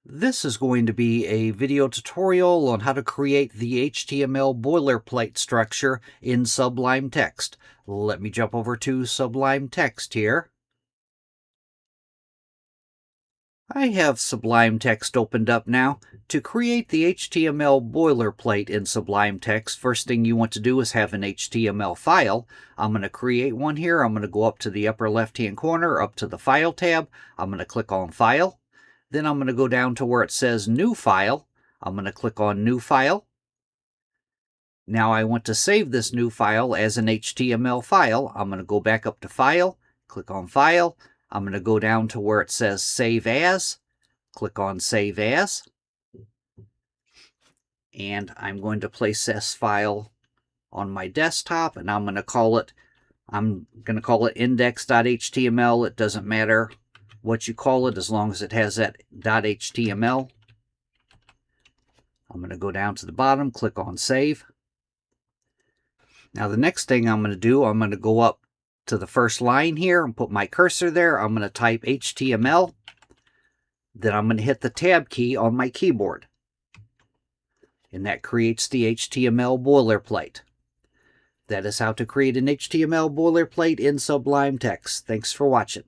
This is going to be a video tutorial on how to create the HTML boilerplate structure in Sublime Text. Let me jump over to Sublime Text here. I have Sublime Text opened up now. To create the HTML boilerplate in Sublime Text, first thing you want to do is have an HTML file. I'm going to create one here. I'm going to go up to the upper left-hand corner, up to the File tab. I'm going to click on File. Then I'm going to go down to where it says New File. I'm going to click on New File. Now I want to save this new file as an HTML file. I'm going to go back up to File, click on File. I'm going to go down to where it says Save As. Click on Save As. And I'm going to place this file on my desktop, and I'm going to call it index.html. It doesn't matter what you call it as long as it has that .html. I'm going to go down to the bottom, click on Save. Now the next thing I'm going to do, I'm going to go up to the first line here and put my cursor there. I'm going to type HTML. Then I'm going to hit the Tab key on my keyboard. And that creates the HTML boilerplate. That is how to create an HTML boilerplate in Sublime Text. Thanks for watching.